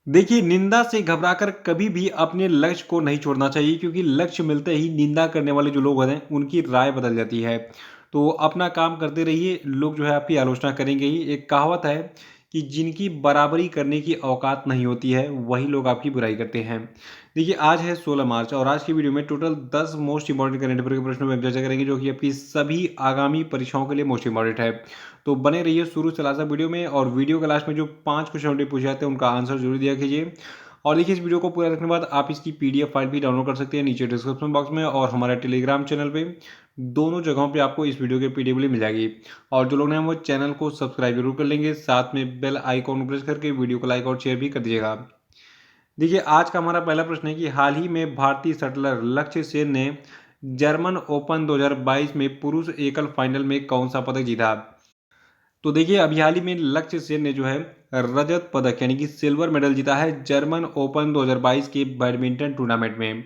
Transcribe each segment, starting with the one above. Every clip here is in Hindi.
देखिए, निंदा से घबराकर कभी भी अपने लक्ष्य को नहीं छोड़ना चाहिए क्योंकि लक्ष्य मिलते ही निंदा करने वाले जो लोग हैं, उनकी राय बदल जाती है। तो अपना काम करते रहिए, लोग जो है आपकी आलोचना करेंगे ही। एक कहावत है कि जिनकी बराबरी करने की औकात नहीं होती है, वही लोग आपकी बुराई करते हैं। देखिए, आज है 16 मार्च और आज की वीडियो में total 10 most important current affair के प्रश्नों में हम चर्चा करेंगे जो कि आपकी सभी आगामी परीक्षाओं के लिए मोस्ट इंपॉर्टेंट है। तो बने रहिए शुरू से लास्ट तक वीडियो में और वीडियो के लास्ट में जो 5 क्वेश्चन हमने पूछे जाते हैं उनका आंसर जरूर दिया कीजिए। और देखिए, इस वीडियो को पूरा देखने के बाद आप इसकी पीडीएफ फाइल भी डाउनलोड कर सकते हैं नीचे डिस्क्रिप्शन बॉक्स में और हमारे टेलीग्राम चैनल पे। दोनों जगहों पे आपको इस वीडियो की पीडीएफ मिल जाएगी। और जो लोग हैं वो चैनल को सब्सक्राइब जरूर कर लेंगे, साथ में बेल आइकॉन प्रेस करके वीडियो को लाइक और शेयर भी कर दीजिएगा। देखिए, आज का हमारा पहला प्रश्न है कि हाल ही में भारतीय शटलर लक्ष्य सेन ने जर्मन ओपन 2022 में पुरुष एकल फाइनल में कौन सा पदक जीता? तो देखिए, अभी हाल ही में लक्ष्य सेन ने जो है रजत पदक यानी कि सिल्वर मेडल जीता है जर्मन ओपन 2022 के बैडमिंटन टूर्नामेंट में।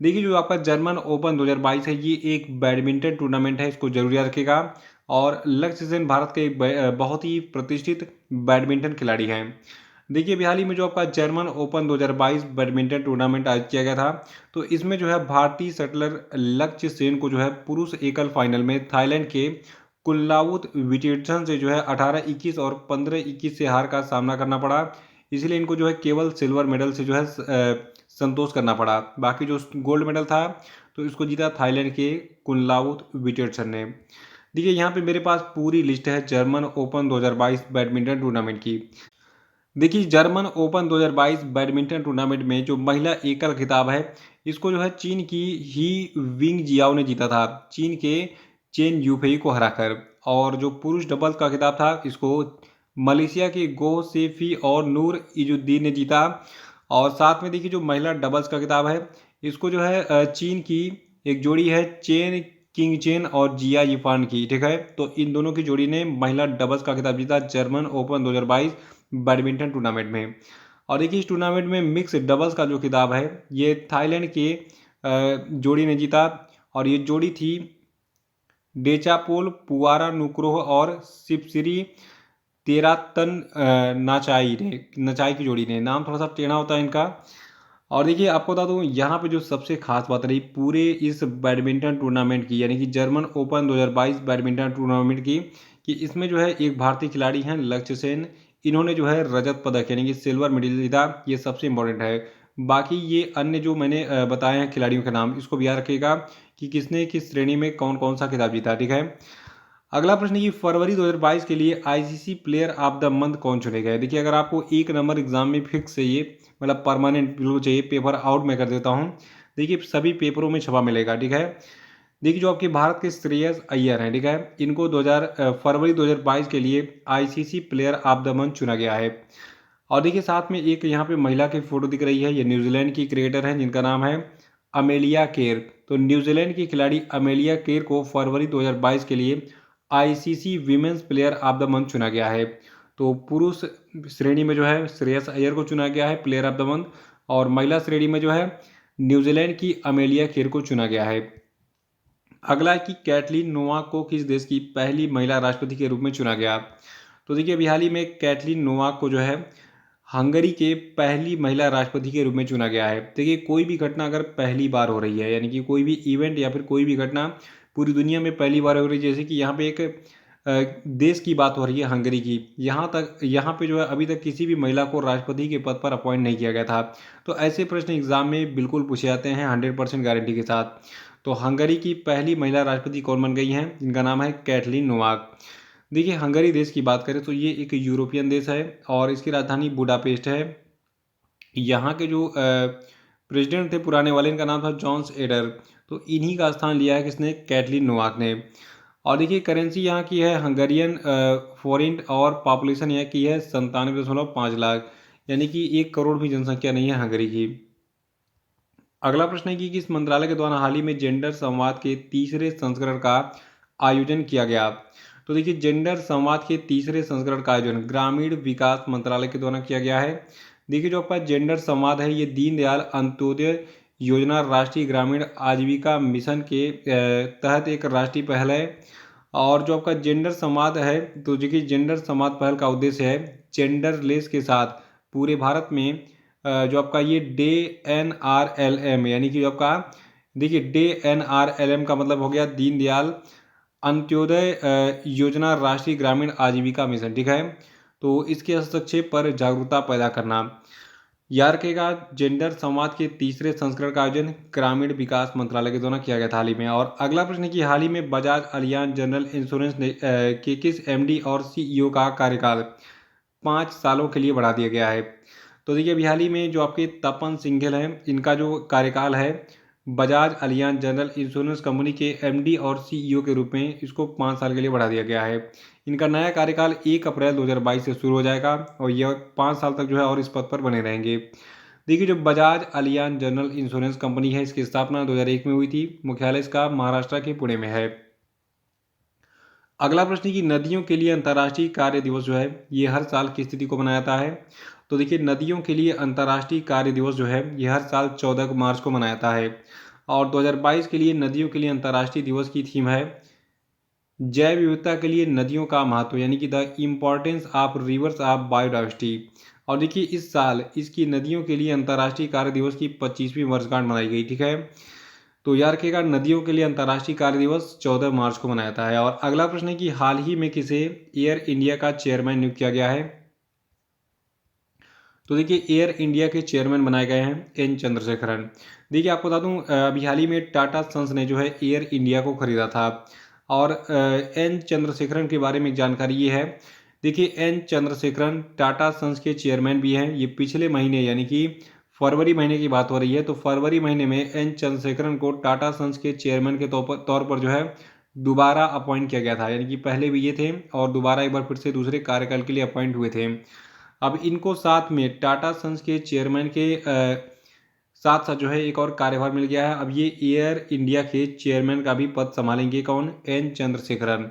देखिए, जो आपका जर्मन ओपन 2022 है ये एक बैडमिंटन टूर्नामेंट है, इसको जरूर याद रखिएगा। और लक्ष्य सेन भारत के एक बहुत ही प्रतिष्ठित बैडमिंटन खिलाड़ी हैं। देखिए, अभी हाल ही में जो आपका जर्मन ओपन 2022 बैडमिंटन टूर्नामेंट आयोजित किया गया था, तो इसमें जो है भारतीय शटलर लक्ष्य सेन को जो है पुरुष एकल फाइनल में थाईलैंड के कुल्लावुत विटियर्सन से जो है 18-21 और 15-21 से हार का सामना करना पड़ा। इसलिए इनको जो है केवल सिल्वर मेडल से जो है संतोष करना पड़ा। बाकी जो गोल्ड मेडल था तो इसको जीता थाईलैंड के कुल्लावुत विटियर्सन ने। देखिए, यहाँ पे मेरे पास पूरी लिस्ट है जर्मन ओपन 2022 बैडमिंटन टूर्नामेंट की। देखिए, जर्मन ओपन 2022 बैडमिंटन टूर्नामेंट में जो महिला एकल खिताब है इसको जो है चीन की ही विंग जियाओ ने जीता था, चीन के चेन यूफेई को हराकर। और जो पुरुष डबल्स का खिताब था इसको मलेशिया के गो सेफी और नूर इजुद्दीन ने जीता। और साथ में देखिए, जो महिला डबल्स का खिताब है इसको जो है चीन की एक जोड़ी है चेन किंग चेन और जिया यिफान की, ठीक है। तो इन दोनों की जोड़ी ने महिला डबल्स का खिताब जीता जर्मन ओपन 2022 बैडमिंटन टूर्नामेंट में। और देखिए, इस टूर्नामेंट में मिक्स डबल्स का जो खिताब है ये थाईलैंड के जोड़ी ने जीता। और ये जोड़ी थी डेचापोल पुआरा नुक्रोह और सिपसिरी तेरातन नचाई की जोड़ी ने। नाम थोड़ा सा टेढ़ा होता है इनका। और देखिए, आपको बता दूं यहाँ पे जो सबसे खास बात रही पूरे इस बैडमिंटन टूर्नामेंट की यानी कि जर्मन ओपन 2022 बैडमिंटन टूर्नामेंट की, कि इसमें जो है एक भारतीय खिलाड़ी हैं लक्ष्य सेन। इन्होंने जो है रजत पदक यानी कि सिल्वर मेडल जीता, ये सबसे इंपॉर्टेंट है। बाकी ये अन्य जो मैंने बताए हैं खिलाड़ियों के नाम, इसको भी याद रखिएगा कि किसने किस श्रेणी में कौन कौन सा खिताब जीता, ठीक है। अगला प्रश्न ये फरवरी 2022 के लिए ICC player of the month कौन चुने गए? देखिए, अगर आपको एक नंबर एग्जाम में फिक्स चाहिए, मतलब परमानेंट बिल्कुल चाहिए, पेपर आउट में कर देता हूँ। देखिए, सभी पेपरों में छपा मिलेगा, ठीक है। देखिए, जो आपके भारत के श्रेयस अय्यर हैं, ठीक है, इनको फरवरी 2022 के लिए ICC player of the month चुना गया है। और देखिए, साथ में एक यहाँ पे महिला की फोटो दिख रही है, ये न्यूजीलैंड की क्रिकेटर हैं जिनका नाम है अमेलिया केर। तो न्यूजीलैंड की खिलाड़ी अमेलिया केर को फरवरी 2022 के लिए ICC women's player of the month चुना गया है। तो पुरुष श्रेणी में जो है श्रेयस अय्यर को चुना गया है प्लेयर ऑफ द मंथ, और महिला श्रेणी में जो है न्यूजीलैंड की अमेलिया केर को चुना गया है। अगला है कि कैटलीन नोवाक को किस देश की पहली महिला राष्ट्रपति के रूप में चुना गया? तो देखिए, अभी हाल ही में कैटलीन नोवाक को जो है हंगरी के पहली महिला राष्ट्रपति के रूप में चुना गया है। देखिए, कोई भी घटना अगर पहली बार हो रही है यानी कि कोई भी इवेंट या फिर कोई भी घटना पूरी दुनिया में पहली बार हो रही है, जैसे कि यहाँ पे एक देश की बात हो रही है हंगरी की, यहाँ पे जो है अभी तक किसी भी महिला को राष्ट्रपति के पद पर अपॉइंट नहीं किया गया था। तो ऐसे प्रश्न एग्जाम में बिल्कुल पूछे जाते हैं 100% गारंटी के साथ। तो हंगरी की पहली महिला राष्ट्रपति कौन बन गई हैं? इनका नाम है कैटलीन नोवाक। देखिए, हंगरी देश की बात करें तो ये एक यूरोपियन देश है और इसकी राजधानी बुडापेस्ट है। यहाँ के जो प्रेसिडेंट थे पुराने वाले, इनका नाम था जॉन्स एडर। तो इन्हीं का स्थान लिया है किसने? कैटलीन नोवाक ने। और देखिए, करेंसी यहाँ की है हंगरियन फॉरेंट और पॉपुलेशन यहाँ की है 97.5 लाख, यानी कि 1 करोड़ भी जनसंख्या नहीं है हंगरी की। अगला प्रश्न है कि किस मंत्रालय के द्वारा हाल ही में जेंडर संवाद के तीसरे संस्करण का आयोजन किया गया? तो देखिए, जेंडर संवाद के तीसरे संस्करण का आयोजन ग्रामीण विकास मंत्रालय के द्वारा किया गया है। देखिए, जो आपका जेंडर संवाद है ये दीनदयाल अंत्योदय योजना राष्ट्रीय ग्रामीण आजीविका मिशन के तहत एक राष्ट्रीय पहल है। और जो आपका जेंडर संवाद है, तो देखिए जेंडर संवाद पहल का उद्देश्य है जेंडरलेस के साथ पूरे भारत में जो आपका ये DNRLM यानी कि जो आपका देखिए DNRLM का मतलब हो गया दीनदयाल अंत्योदय योजना राष्ट्रीय ग्रामीण आजीविका मिशन, ठीक है। तो इसके हस्तक्षेप पर जागरूकता पैदा करना। यार रखेगा जेंडर संवाद के तीसरे संस्करण का आयोजन ग्रामीण विकास मंत्रालय के द्वारा किया गया था हाल ही में। और अगला प्रश्न है कि हाल ही में बजाज अलियांज जनरल इंश्योरेंस ने के किस एमडी और सीईओ का कार्यकाल 5 सालों के लिए बढ़ा दिया गया है। तो देखिए अभी हाल ही में जो आपके तपन सिंघल हैं, इनका जो कार्यकाल है Bajaj Allianz general insurance company के एमडी और सीईओ के रूप में इसको 5 साल के लिए बढ़ा दिया गया है। इनका नया कार्यकाल 1 अप्रैल 2022 से शुरू हो जाएगा और यह 5 साल तक जो है और इस पद पर बने रहेंगे। देखिए जो Bajaj Allianz general insurance company है, इसकी स्थापना 2001 में हुई थी। मुख्यालय इसका महाराष्ट्र के पुणे में है। अगला प्रश्न है कि नदियों के लिए अंतर्राष्ट्रीय कार्य दिवस जो है ये हर साल किस तिथि को मनाया जाता है। तो देखिए नदियों के लिए अंतर्राष्ट्रीय कार्य दिवस जो है ये हर साल 14 मार्च को मनाया जाता है। और 2022 के लिए नदियों के लिए अंतर्राष्ट्रीय दिवस की थीम है जैव विविधता के लिए नदियों का महत्व, यानी कि the importance of reverse of biodiversity. और देखिए इस साल इसकी नदियों के लिए अंतर्राष्ट्रीय कार्य दिवस की 25वीं वर्षगांठ मनाई गई, ठीक है। तो याद रखिएगा नदियों के लिए अंतर्राष्ट्रीय कार्य दिवस 14 मार्च को मनाया जाता है। और अगला प्रश्न है कि हाल ही में किसे एयर इंडिया का चेयरमैन नियुक्त किया गया है। तो देखिए एयर इंडिया के चेयरमैन बनाए गए हैं एन चंद्रशेखरन। देखिए आपको बता दूं अभी हाल ही में टाटा सन्स ने जो है एयर इंडिया को खरीदा था। और एन चंद्रशेखरन के बारे में जानकारी ये है, देखिए एन चंद्रशेखरन टाटा सन्स के चेयरमैन भी हैं। ये पिछले महीने यानी कि फरवरी महीने की बात हो रही है, तो फरवरी महीने में एन चंद्रशेखरन को टाटा सन्स के चेयरमैन के तौर पर जो है दोबारा अपॉइंट किया गया था। यानी कि पहले भी ये थे और दोबारा एक बार फिर से दूसरे कार्यकाल के लिए अपॉइंट हुए थे। अब इनको साथ में टाटा सन्स के चेयरमैन के साथ साथ जो है एक और कार्यभार मिल गया है। अब ये एयर इंडिया के चेयरमैन का भी पद संभालेंगे कौन, एन चंद्रशेखरन।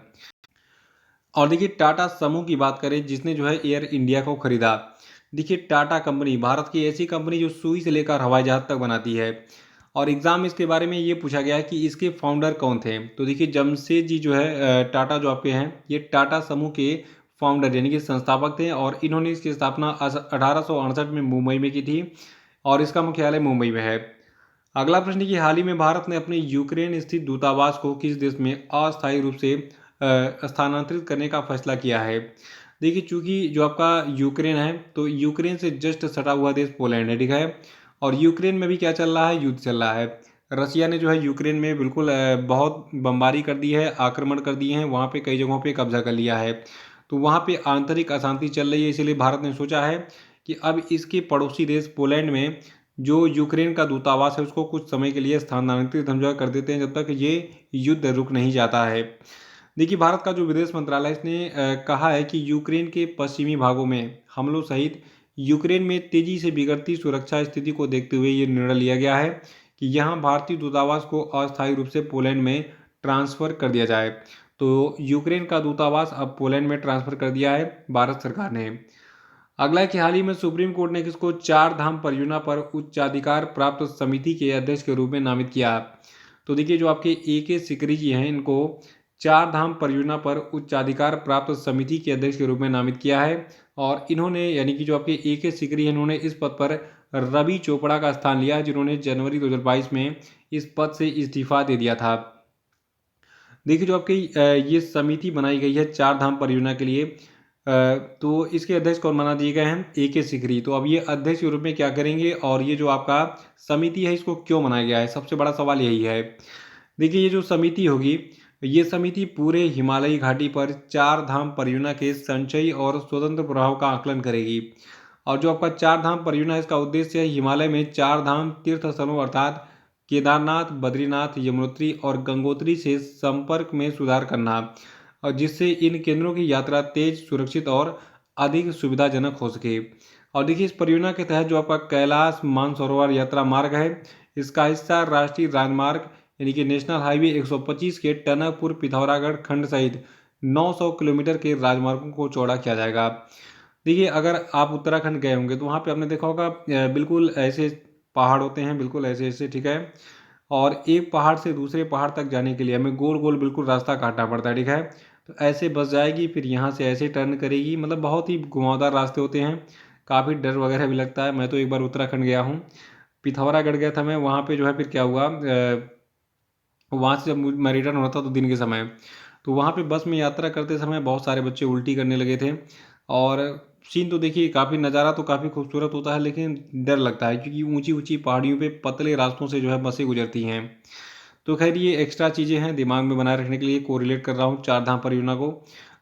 और देखिए टाटा समूह की बात करें जिसने जो है एयर इंडिया को खरीदा। देखिए टाटा कंपनी भारत की ऐसी कंपनी जो सुई से लेकर हवाई जहाज तक बनाती है। और एग्जाम में इसके बारे में ये पूछा गया है कि इसके फाउंडर कौन थे। तो देखिए जमशेद जी जो है टाटा जो आपके हैं ये टाटा समूह के फाउंडर यानी कि संस्थापक थे। और इन्होंने इसकी स्थापना 1868 में मुंबई में की थी और इसका मुख्यालय मुंबई में है। अगला प्रश्न है कि हाल ही में भारत ने अपने यूक्रेन स्थित दूतावास को किस देश में अस्थायी रूप से स्थानांतरित करने का फैसला किया है। देखिए चूंकि जो आपका यूक्रेन है तो यूक्रेन से जस्ट सटा हुआ देश पोलैंड है, ठीक है। और यूक्रेन में भी क्या चल रहा है, युद्ध चल रहा है। रसिया ने जो है यूक्रेन में बिल्कुल बहुत बमबारी कर दी है, आक्रमण कर दिए हैं, वहाँ पे कई जगहों पे कब्जा कर लिया है। तो वहाँ पे आंतरिक अशांति चल रही है, इसीलिए भारत ने सोचा है कि अब इसके पड़ोसी देश पोलैंड में जो यूक्रेन का दूतावास है उसको कुछ समय के लिए स्थानांतरित हम जो कर देते हैं जब तक ये युद्ध रुक नहीं जाता है। देखिए भारत का जो विदेश मंत्रालय है इसने कहा है कि यूक्रेन के पश्चिमी भागों में हमलों सहित यूक्रेन में तेजी से बिगड़ती सुरक्षा स्थिति को देखते हुए ये निर्णय लिया गया है कि यहाँ भारतीय दूतावास को अस्थायी रूप से पोलैंड में ट्रांसफर कर दिया जाए। तो यूक्रेन का दूतावास अब पोलैंड में ट्रांसफर कर दिया है भारत सरकार ने। अगला है कि हाल ही में सुप्रीम कोर्ट ने किसको चार धाम परियोजना पर उच्चाधिकार प्राप्त समिति के अध्यक्ष के रूप में नामित किया। तो देखिए जो आपके के सिकरी जी हैं इनको चार धाम परियोजना पर उच्चाधिकार प्राप्त समिति के अध्यक्ष के रूप में नामित किया है। और इन्होंने यानी कि जो आपके के सिकरी हैं इन्होंने इस पद पर रवि चोपड़ा का स्थान लिया जिन्होंने जनवरी 2022 में इस पद से इस्तीफा दे दिया था। देखिए जो आपकी ये समिति बनाई गई है चार धाम परियोजना के लिए, तो इसके अध्यक्ष कौन बना दिए गए हैं, के सिकरी। तो अब ये अध्यक्ष के रूप में क्या करेंगे और ये जो आपका समिति है इसको क्यों बनाया गया है, सबसे बड़ा सवाल यही है। देखिए ये जो समिति होगी ये समिति पूरे हिमालयी घाटी पर चार धाम परियोजना के संचयी और स्वतंत्र प्रभाव का आकलन करेगी। और जो आपका चार धाम परियोजना है इसका उद्देश्य है हिमालय में चार धाम तीर्थ स्थलों अर्थात केदारनाथ, बद्रीनाथ, यमुनोत्री और गंगोत्री से संपर्क में सुधार करना और जिससे इन केंद्रों की यात्रा तेज, सुरक्षित और अधिक सुविधाजनक हो सके। और देखिए इस परियोजना के तहत जो आपका कैलाश मानसरोवर यात्रा मार्ग है इसका हिस्सा राष्ट्रीय राजमार्ग यानी कि नेशनल हाईवे 125 के टनकपुर पिथौरागढ़ खंड सहित 900 किलोमीटर के राजमार्गों को चौड़ा किया जाएगा। देखिए अगर आप उत्तराखंड गए होंगे तो वहाँ पे आपने देखा होगा बिल्कुल ऐसे पहाड़ होते हैं, बिल्कुल ऐसे ऐसे, ठीक है। और एक पहाड़ से दूसरे पहाड़ तक जाने के लिए हमें गोल गोल बिल्कुल रास्ता काटना पड़ता है, ठीक है। तो ऐसे बस जाएगी फिर यहाँ से ऐसे टर्न करेगी, मतलब बहुत ही घुमावदार रास्ते होते हैं काफ़ी डर वगैरह भी लगता है। मैं तो एक बार उत्तराखंड गया हूँ, पिथौरागढ़ गया था मैं, वहाँ पे जो है फिर क्या हुआ, वहाँ से जब मैं रिटर्न हो रहा था तो दिन के समय, तो वहाँ पे बस में यात्रा करते समय बहुत सारे बच्चे उल्टी करने लगे थे। और सीन तो देखिए काफ़ी, नज़ारा तो काफ़ी खूबसूरत होता है, लेकिन डर लगता है क्योंकि ऊंची ऊंची पहाड़ियों पे पतले रास्तों से जो है बसें गुजरती हैं। तो खैर ये एक्स्ट्रा चीज़ें हैं दिमाग में बनाए रखने के लिए, कोरिलेट कर रहा हूँ चार धाम परियोजना को,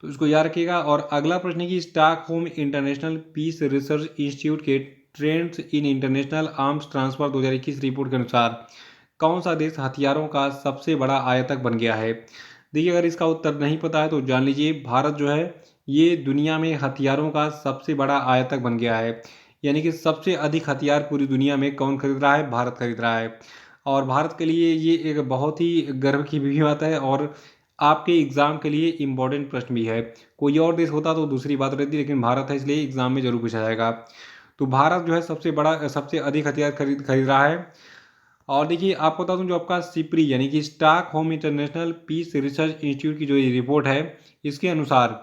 तो इसको याद रखिएगा। और अगला प्रश्न है कि Stockholm international peace research institute के trends in international arms transfer 2021 report के अनुसार कौन सा देश हथियारों का सबसे बड़ा आयातक बन गया है? देखिए अगर इसका उत्तर नहीं पता है तो जान लीजिए, भारत जो है ये दुनिया में हथियारों का सबसे बड़ा आयातक बन गया है। यानी कि सबसे अधिक हथियार पूरी दुनिया में कौन खरीद रहा है? भारत खरीद रहा है। और भारत के लिए ये एक बहुत ही गर्व की भी बात है, और आपके एग्ज़ाम के लिए इम्पोर्टेंट प्रश्न भी है। कोई और देश होता तो दूसरी बात रहती, लेकिन भारत है इसलिए एग्ज़ाम में जरूर पूछा जाएगा। तो भारत जो है सबसे अधिक हथियार खरीद खरीद रहा है। और देखिए आपको बता दूं, जो आपका सिप्री यानी कि Stockholm international peace research institute की जो ये रिपोर्ट है, इसके अनुसार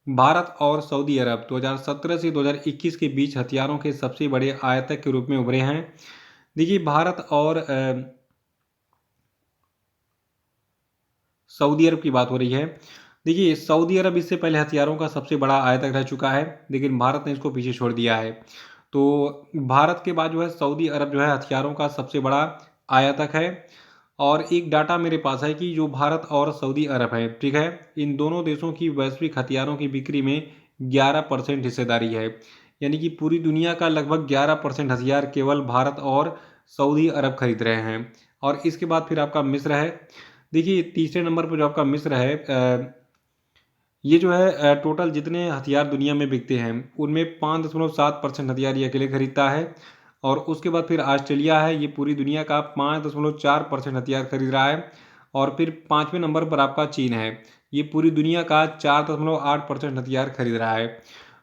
भारत और सऊदी अरब 2017 से 2021 के बीच हथियारों के सबसे बड़े आयातक के रूप में उभरे हैं। देखिए भारत और सऊदी अरब की बात हो रही है। देखिए सऊदी अरब इससे पहले हथियारों का सबसे बड़ा आयातक रह चुका है, लेकिन भारत ने इसको पीछे छोड़ दिया है। तो भारत के बाद जो है सऊदी अरब जो है हथियारों का सबसे बड़ा आयातक है। और एक डाटा मेरे पास है कि जो भारत और सऊदी अरब है, ठीक है, इन दोनों देशों की वैश्विक हथियारों की बिक्री में 11% हिस्सेदारी है। यानी कि पूरी दुनिया का लगभग 11% हथियार केवल भारत और सऊदी अरब खरीद रहे हैं। और इसके बाद फिर आपका मिस्र है। देखिए तीसरे नंबर पर जो आपका मिस्र है, ये जो है टोटल जितने हथियार दुनिया में बिकते हैं उनमें 5.7% हथियार ये अकेले खरीदता है। और उसके बाद फिर ऑस्ट्रेलिया है, ये पूरी दुनिया का 5.4% हथियार खरीद रहा है। और फिर पाँचवें नंबर पर आपका चीन है, ये पूरी दुनिया का 4.8% हथियार खरीद रहा है।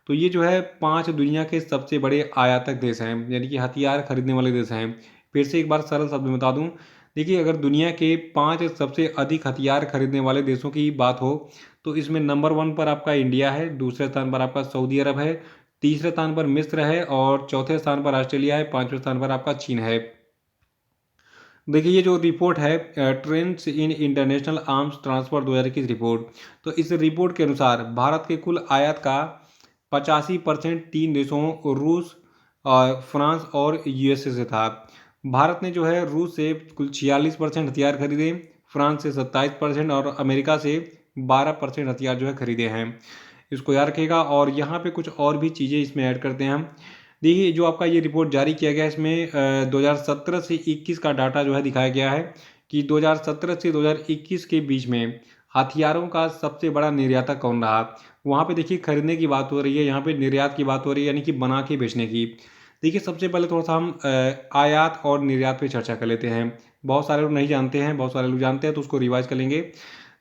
तो ये जो है पांच दुनिया के सबसे बड़े आयातक देश हैं, यानी कि हथियार खरीदने वाले देश हैं। फिर से एक बार सरल शब्द में बता दूं, देखिए अगर दुनिया के पांच सबसे अधिक हथियार खरीदने वाले देशों की बात हो, तो इसमें नंबर 1 पर आपका इंडिया है, दूसरे स्थान पर आपका सऊदी अरब है, तीसरे स्थान पर मिस्र है, और चौथे स्थान पर ऑस्ट्रेलिया है, पांचवें स्थान पर आपका चीन है। देखिए ये जो रिपोर्ट है trends in international arms transfer 2021 report, तो इस रिपोर्ट के अनुसार भारत के कुल आयात का 85% तीन देशों रूस, फ्रांस और यूएसए से था। भारत ने जो है रूस से कुल 46% हथियार खरीदे, फ्रांस से 27% और अमेरिका से 12% हथियार जो है खरीदे हैं। इसको याद रखिएगा। और यहाँ पे कुछ और भी चीज़ें इसमें ऐड करते हैं हम। देखिए जो आपका ये रिपोर्ट जारी किया गया है, इसमें 2017 से 21 का डाटा जो है दिखाया गया है कि 2017 से 2021 के बीच में हथियारों का सबसे बड़ा निर्यातक कौन रहा। वहाँ पे देखिए खरीदने की बात हो रही है, यहाँ पे निर्यात की बात हो रही है, यानी कि बना के बेचने की। देखिए सबसे पहले थोड़ा सा हम आयात और निर्यात पे चर्चा कर लेते हैं। बहुत सारे लोग नहीं जानते हैं, बहुत सारे लोग जानते हैं, तो उसको रिवाइज कर लेंगे।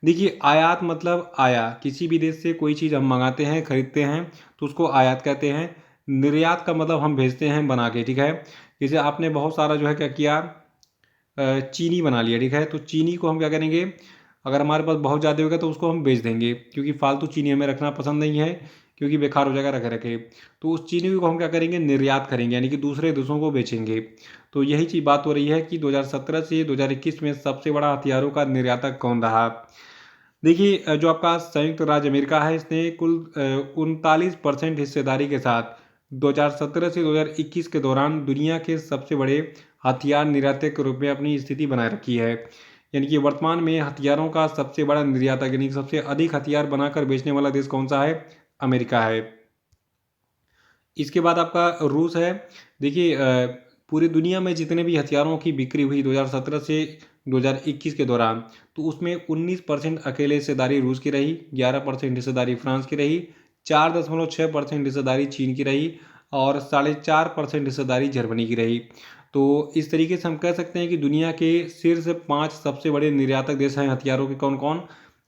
देखिए आयात मतलब आया, किसी भी देश से कोई चीज़ हम मंगाते हैं, खरीदते हैं, तो उसको आयात कहते हैं। निर्यात का मतलब हम भेजते हैं बना के, ठीक है। जैसे आपने बहुत सारा जो है क्या किया, चीनी बना लिया, ठीक है, तो चीनी को हम क्या करेंगे, अगर हमारे पास बहुत ज़्यादा होगा तो उसको हम बेच देंगे, क्योंकि फालतू चीनी हमें रखना पसंद नहीं है, क्योंकि बेकार हो जाएगा रखे रखे। तो उस चीनी को हम क्या करेंगे, निर्यात करेंगे, यानी कि दूसरे देशों को बेचेंगे। तो यही चीज़ बात हो रही है कि 2017 से 2021 में सबसे बड़ा हथियारों का निर्यातक कौन रहा। देखिए जो आपका संयुक्त राज्य अमेरिका है, इसने कुल 39% हिस्सेदारी के साथ 2017 से 2021 के दौरान दुनिया के सबसे बड़े हथियार निर्यातक के रूप में अपनी स्थिति बनाए रखी है। यानी कि वर्तमान में हथियारों का सबसे बड़ा निर्यातक, यानी कि सबसे अधिक हथियार बनाकर बेचने वाला देश कौन सा है? अमेरिका है। इसके बाद आपका रूस है। देखिए पूरी दुनिया में जितने भी हथियारों की बिक्री हुई 2017 से 2021 के दौरान, तो उसमें 19% अकेले हिस्सेदारी रूस की रही, 11% हिस्सेदारी फ्रांस की रही, 4.6% हिस्सेदारी चीन की रही, और 4.5% हिस्सेदारी जर्मनी की रही। तो इस तरीके से हम कह सकते हैं कि दुनिया के शीर्ष 5 सबसे बड़े निर्यातक देश हैं हथियारों के, कौन कौन?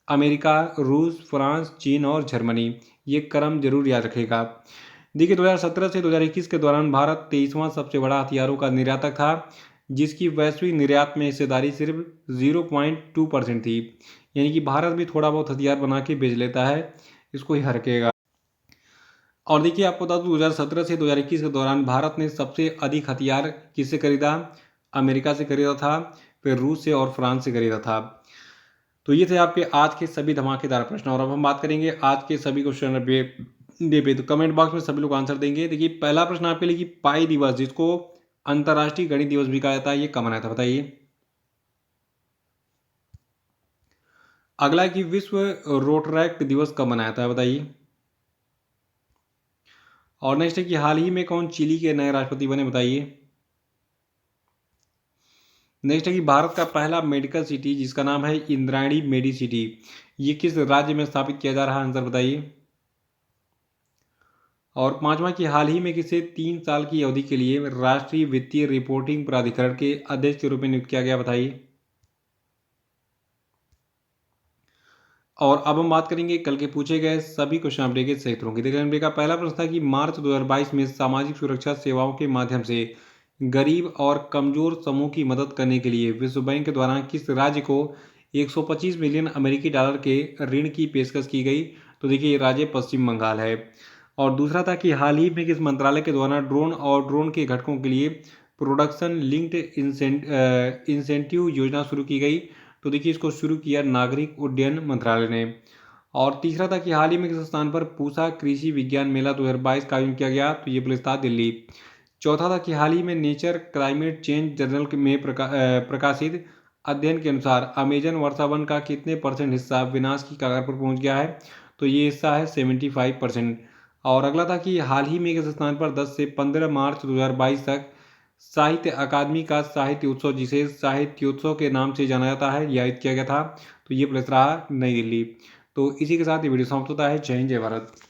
अमेरिका, रूस, फ्रांस, चीन और जर्मनी। ये क्रम जरूर याद रखेगा। देखिए 2017 से 2021 के दौरान भारत 23वां सबसे बड़ा हथियारों का निर्यातक था, जिसकी वैश्विक निर्यात में हिस्सेदारी सिर्फ 0.2% थी। यानी कि भारत भी थोड़ा बहुत हथियार बना के बेच लेता है, इसको ही हरकेगा। और देखिए आपको बता दूं 2017 से 2021 के दौरान भारत ने सबसे अधिक हथियार किससे खरीदा? अमेरिका से खरीदा था, फिर रूस से और फ्रांस से खरीदा था। तो ये थे आपके आज के सभी धमाकेदार प्रश्न और अब हम बात करेंगे आज के सभी क्वेश्चन पे। तो कमेंट बॉक्स में सभी लोग आंसर देंगे। देखिए पहला प्रश्न आपके लिए कि पाई दिवस जिसको अंतर्राष्ट्रीय गणित दिवस भी कहा जाता है ये कब मनाया था बताइए। अगला है कि विश्व रोटरैक्ट दिवस कब मनाया था बताइए। और नेक्स्ट है कि हाल ही में कौन चिली के नए राष्ट्रपति बने बताइए। नेक्स्ट है कि भारत का पहला मेडिकल सिटी जिसका नाम है इंद्रायणी मेडी सिटी ये किस राज्य में स्थापित किया जा रहा है आंसर बताइए। और पांचवा कि हाल ही में किसे 3 साल की अवधि के लिए राष्ट्रीय वित्तीय रिपोर्टिंग प्राधिकरण के अध्यक्ष के रूप में नियुक्त किया गया बताइए। और अब हम बात करेंगे कल के पूछे गए सभी क्वेश्चन अपडेट के सही उत्तरों की। देखिए का पहला प्रश्न था कि मार्च 2022 में सामाजिक सुरक्षा सेवाओं के माध्यम से गरीब और कमजोर समूह की मदद करने के लिए विश्व बैंक के द्वारा किस राज्य को 125 मिलियन अमेरिकी डॉलर के ऋण की पेशकश की गई? तो देखिए ये राज्य पश्चिम बंगाल है। और दूसरा था कि हाल ही में किस मंत्रालय के द्वारा ड्रोन और ड्रोन के घटकों के लिए प्रोडक्शन लिंक्ड इंसेंटिव योजना शुरू की गई? तो देखिए इसको शुरू किया नागरिक उड्डयन मंत्रालय ने। और तीसरा था कि हाल ही में किस स्थान पर पूसा कृषि विज्ञान मेला 2022 का आयोजन किया गया? तो ये प्लेस था दिल्ली। चौथा था कि हाल ही में नेचर क्लाइमेट चेंज जर्नल में प्रकाशित अध्ययन के अनुसार अमेजन वर्षावन का कितने % हिस्सा विनाश की कगार पर पहुंच गया है? तो ये हिस्सा है 75%। और अगला था कि हाल ही में किस स्थान पर 10 से 15 मार्च 2022 तक साहित्य अकादमी का साहित्य उत्सव जिसे साहित्योत्सव के नाम से जाना जाता है यह आयोजित किया गया था? तो ये प्लेस रहा नई दिल्ली। तो इसी के साथ ये वीडियो समाप्त होता है। जय हिंद जय भारत।